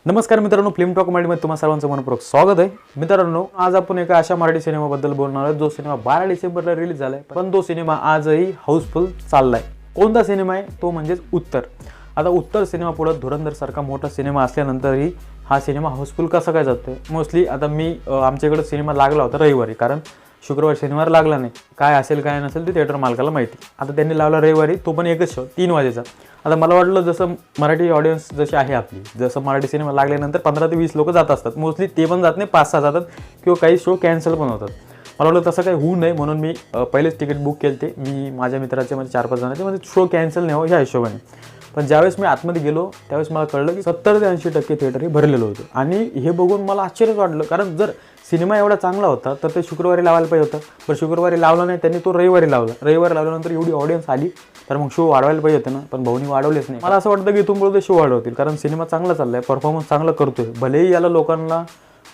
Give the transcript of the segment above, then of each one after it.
नमस्कार मित्रांनो, film talk मराठीमध्ये तुम्हा सर्वांचं मनपूर्वक स्वागत आहे. मित्रांनो, आज आपण एका अशा मराठी सिनेमाबद्दल बोलणार आहोत जो सिनेमा 12 डिसेंबरला रिलीज झालाय, पण तो सिनेमा आजही हाऊसफुल चाललाय. कोणता सिनेमा आहे तो म्हणजेच उत्तर. आता उत्तर सिनेमा पुढे धुरंधर सारखा मोठा सिनेमा असल्यानंतरही हा सिनेमा हाऊसफुल कसा काय जातोय? मोस्टली आता आमच्याकडे सिनेमा लागला होता रविवारी, कारण शुक्रवार शनिवार लागला नाही. काय असेल काय नसेल ते थिएटर मालकाला माहिती. आता त्यांनी लावला रविवारी, तो पण एकच शो 3 वाजेचा. आता मला वाटलं जसं मराठी ऑडियन्स जशी आहे आपली, जसं मराठी सिनेमा लागल्यानंतर 15 ते 20 लोक जात असतात. मोस्टली ते पण जात नाही, 5-6 जातात किंवा काही शो कॅन्सल पण होतात. मला वाटलं तसं काही होऊ नये म्हणून मी पहिलेच तिकीट बुक केले ते. मी माझ्या मित्राचे म्हणजे 4-5 जणांचे म्हणजे शो कॅन्सल नाही हो ह्या हिशोबाने. पण ज्यावेळेस मी आतमध्ये गेलो त्यावेळेस मला कळलं की 70 ते 80% थिएटर हे भरलेलं होतं. आणि हे बघून मला आश्चर्यच वाटलं, कारण जर सिनेमा एवढा चांगला होता तर ते शुक्रवारी लावायला पाहिजे होतं. पण शुक्रवारी लावला नाही, त्यांनी तो रविवारी लावला. रविवारी लावल्यानंतर एवढी ऑडियन्स आली तर मग शो वाढवायला पाहिजे होते ना, पण भाऊनी वाढवलेच नाही. मला असं वाटतं की इथून पुढे ते शो वाढवतील, कारण सिनेमा चांगला चाललाय, परफॉर्मन्स चांगला करतोय. भलेही याला लोकांना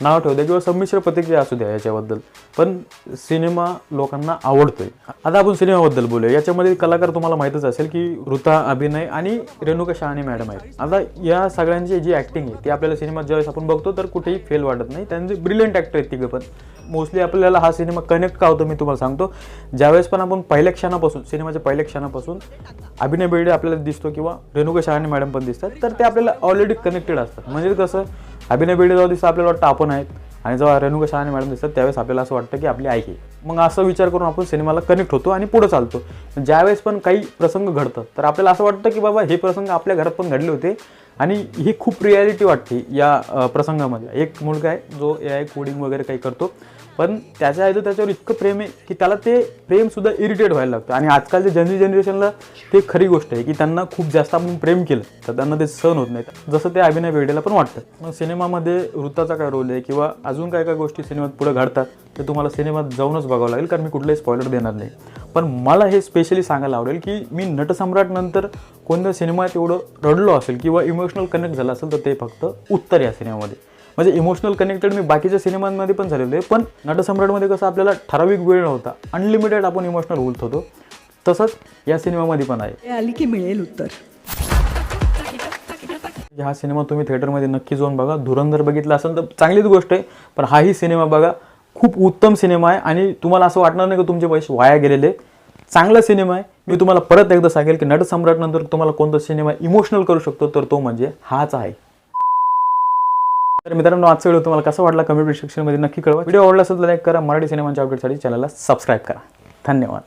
नाव ठेवू द्या किंवा संमिश्र प्रतिक्रिया असू द्या याच्याबद्दल, पण सिनेमा लोकांना आवडतोय. आता आपण सिनेमाबद्दल बोलूया. याच्यामध्ये कलाकार तुम्हाला माहितच असेल की ऋता, अभिनय आणि रेणुका शहाणे मॅडम आहेत. आता या सगळ्यांची जी ॲक्टिंग आहे ती आपल्याला सिनेमात ज्यावेळेस आपण बघतो तर कुठेही फेल वाटत नाही. त्यांचे ब्रिलियंट ॲक्टर आहेत तिघं पण. मोस्टली आपल्याला हा सिनेमा कनेक्ट का होतो मी तुम्हाला सांगतो. ज्यावेळेस पण आपण पहिल्या क्षणापासून, सिनेमाच्या पहिल्या क्षणापासून अभिनय बेर्डे आपल्याला दिसतो किंवा रेणुका शहाणे मॅडम पण दिसतात, तर ते आपल्याला ऑलरेडी कनेक्टेड असतात. म्हणजे कसं, अभिनय बेर्डे जेव्हा दिसतं आपल्याला वाटतं आपण आहेत, आणि जेव्हा रेणुका शहाणे मॅडम दिसतात त्यावेळेस आपल्याला असं वाटतं की आपली आई आहे. मग असं विचार करून आपण सिनेमाला कनेक्ट होतो आणि पुढे चालतो. ज्यावेळेस पण काही प्रसंग घडतं तर आपल्याला असं वाटतं की बाबा हे प्रसंग आपल्या घरात पण घडले होते आणि ही खूप रियालिटी वाटते या प्रसंगामध्ये. एक मुलगा आहे जो AI कोडिंग वगैरे काही करतो, पण त्याच्या आईचं त्याच्यावर इतकं प्रेम आहे की त्याला ते प्रेमसुद्धा इरिटेट व्हायला लागतं. आणि आजकालच्या जनरेशनला ते खरी गोष्ट आहे की त्यांना खूप जास्त आपण प्रेम केलं तर त्यांना ते सहन होत नाही, जसं ते अभिनय बेर्डेला पण वाटतं. मग सिनेमामध्ये ऋताचा काय रोल आहे किंवा अजून काय काय गोष्टी सिनेमात पुढे घडतात ते तुम्हाला सिनेमात जाऊनच बघावं लागेल, कारण मी कुठलाही स्पॉइलर देणार नाही. पण मला हे स्पेशली सांगायला आवडेल की मी नटसम्राट नंतर कोणत्या सिनेमात एवढं रडलो असेल किंवा इमोशनल कनेक्ट झालं असेल तर ते फक्त उत्तर या सिनेमामध्ये. म्हणजे इमोशनल कनेक्टेड मी बाकीच्या सिनेमांमध्ये पण झालेलो आहे, पण नटसम्राटमध्ये कसं आपल्याला ठराविक वेळ नव्हता, अनलिमिटेड आपण इमोशनल होत होतो, तसंच या सिनेमामध्ये पण आहे. आली की मिळेल उत्तर. हा सिनेमा तुम्ही थिएटरमध्ये नक्की जाऊन बघा. धुरंधर बघितला असेल तर चांगलीच गोष्ट आहे, पण हाही सिनेमा बघा. खूप उत्तम सिनेमा आहे आणि तुम्हाला असं वाटणार नाही की तुमचे पैसे वाया गेलेले. चांगला सिनेमा आहे. मी तुम्हाला परत एकदा सांगेल की नटसम्राट नंतर तुम्हाला कोणता सिनेमा इमोशनल करू शकतो तर तो म्हणजे हाच आहे. तर मित्रांनो, आजचा व्हिडिओ तुम्हाला कसा वाटला कमेंट सेक्शनमध्ये नक्की कळवा. व्हिडिओ आवडला असेल तर लाईक करा. मराठी सिनेमांच्या अपडेटसाठी चॅनलला सबस्क्राईब करा. धन्यवाद.